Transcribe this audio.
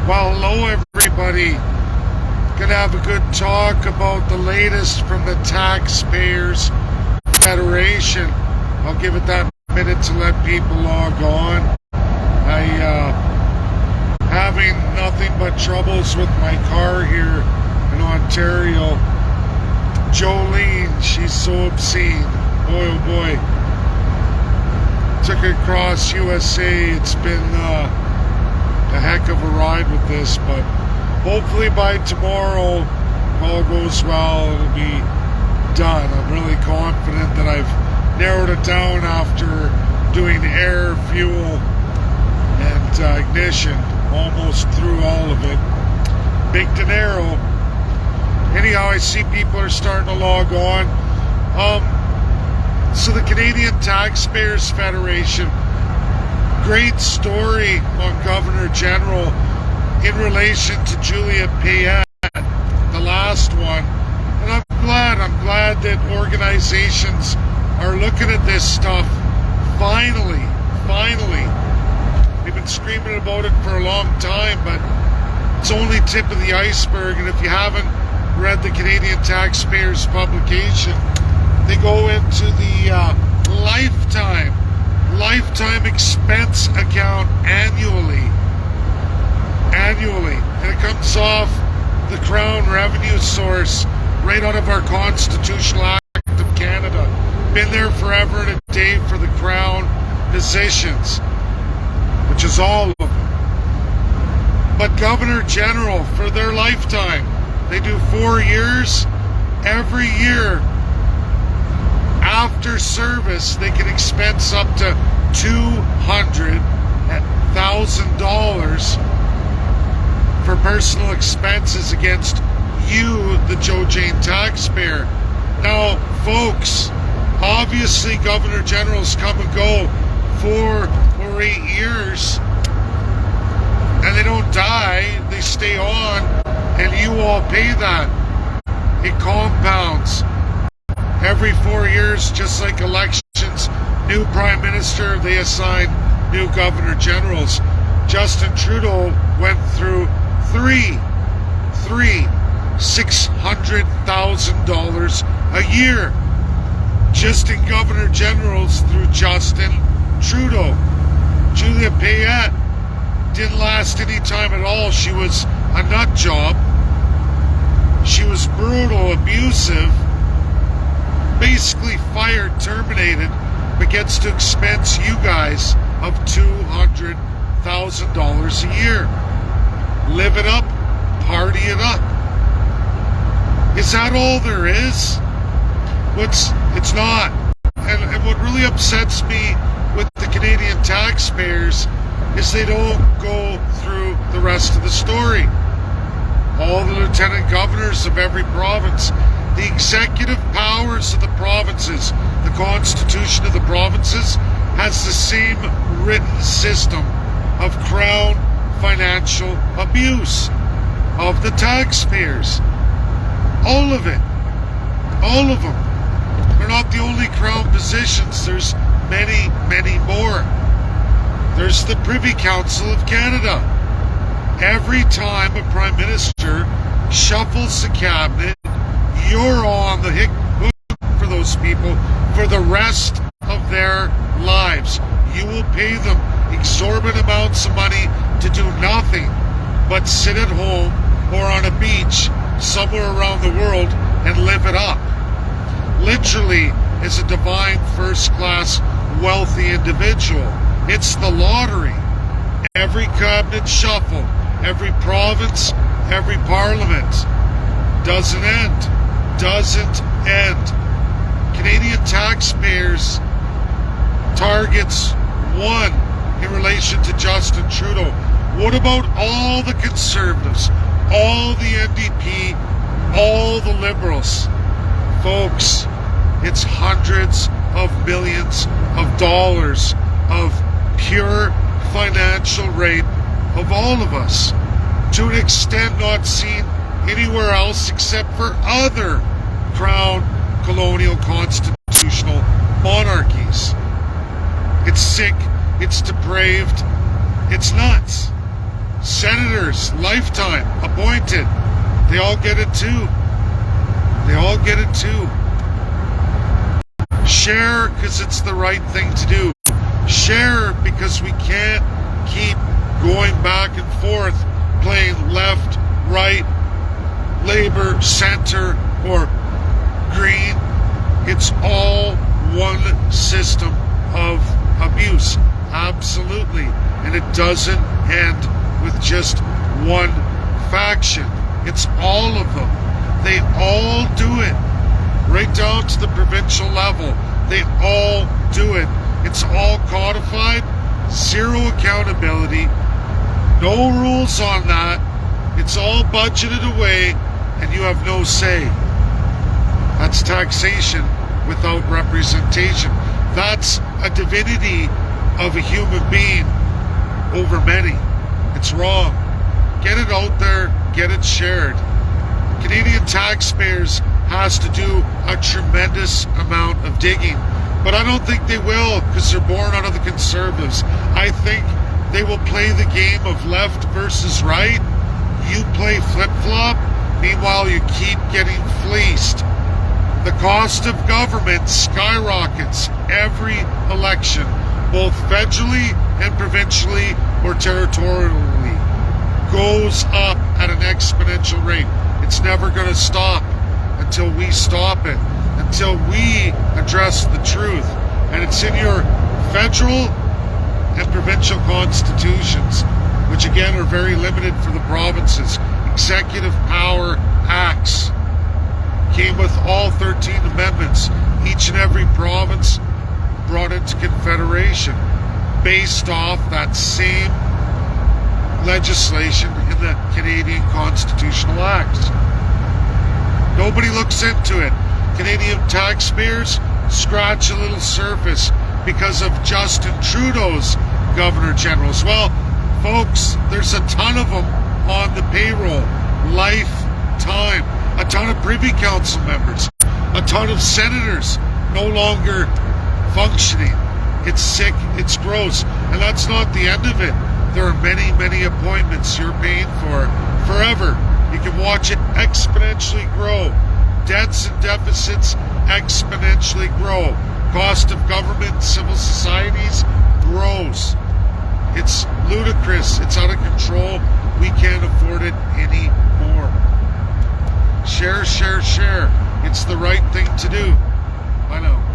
Well, hello everybody. Gonna have a good talk about the latest from the Taxpayers Federation. I'll give it that minute to let people log on. Having nothing but troubles with my car here in Ontario. Jolene, she's so obscene. Boy, oh boy. Took her across USA. It's been a heck of a ride with this, but hopefully by tomorrow, if all goes well, it'll be done. I'm really confident that I've narrowed it down after doing air, fuel, and ignition, almost through all of it. Big dinero. Anyhow, I see people are starting to log on. So the Canadian Taxpayers Federation, great story on Governor General in relation to Julia Payette, the last one. And I'm glad that organizations are looking at this stuff. Finally. We've been screaming about it for a long time, but it's only tip of the iceberg. And if you haven't read the Canadian Taxpayers publication, they go into the lifetime expense account annually, and it comes off the Crown revenue source right out of our Constitutional Act of Canada. Been there forever and a day for the Crown positions, which is all of them. But Governor General, for their lifetime, they do 4 years. Every year after service, they can expense up to $200,000 for personal expenses against you, the Joe Jane taxpayer. Now, folks, obviously Governor Generals come and go 4 or 8 years, and they don't die, they stay on, and you all pay that. It compounds. Every 4 years, just like elections, new Prime Minister, they assign new Governor Generals. Justin Trudeau went through three $600,000 a year just in Governor Generals through Justin Trudeau. Julia Payette didn't last any time at all. She was a nut job. She was brutal, abusive, basically fired, terminated, but gets to expense you guys of $200,000 a year. Live it up, party it up. Is that all there is? It's not. And what really upsets me with the Canadian taxpayers is they don't go through the rest of the story. All the lieutenant governors of every province, the executive powers of the provinces, the constitution of the provinces has the same written system of Crown financial abuse of the taxpayers. All of it. All of them. They're not the only Crown positions. There's many, many more. There's the Privy Council of Canada. Every time a Prime Minister shuffles the cabinet, you're on the hook for those people for the rest of their lives. You will pay them exorbitant amounts of money to do nothing but sit at home or on a beach somewhere around the world and live it up. Literally, as a divine first-class wealthy individual. It's the lottery. Every cabinet shuffle, every province, every parliament doesn't end. Canadian taxpayers targets one in relation to Justin Trudeau. What about all the Conservatives, all the NDP, all the Liberals? Folks, it's hundreds of millions of dollars of pure financial rape of all of us, to an extent not seen anywhere else except for other crown colonial constitutional monarchies. It's sick, it's depraved, it's nuts. Senators years, lifetime, appointed. They all get it too. They all get it too. Share because it's the right thing to do. Share because we can't keep going back and forth playing left, right, Labor, center, or green. It's all one system of abuse. Absolutely. And it doesn't end with just one faction. It's all of them. They all do it. Right down to the provincial level. They all do it. It's all codified. Zero accountability. No rules on that. It's all budgeted away and you have no say. That's taxation without representation. That's a divinity of a human being over many. It's wrong. Get it out there, get it shared. Canadian taxpayers has to do a tremendous amount of digging, but I don't think they will because they're born out of the Conservatives. I think they will play the game of left versus right. You play flip-flop, meanwhile you keep getting fleeced. The cost of government skyrockets every election, both federally and provincially or territorially. Goes up at an exponential rate. It's never going to stop until we stop it, until we address the truth. And it's in your federal and provincial constitutions, which again are very limited for the provinces. Executive Power Acts came with all 13 amendments. Each and every province brought into confederation based off that same legislation in the Canadian Constitutional Acts. Nobody looks into it. Canadian taxpayers scratch a little surface because of Justin Trudeau's Governor Generals. Well, folks, there's a ton of them on the payroll, lifetime. A ton of Privy Council members, a ton of senators no longer functioning. It's sick, it's gross, and that's not the end of it. There are many, many appointments you're paying for forever. You can watch it exponentially grow. Debts and deficits exponentially grow. Cost of government, civil societies grows. It's ludicrous. It's out of control. We can't afford it anymore. Share, share, share. It's the right thing to do. Bye now.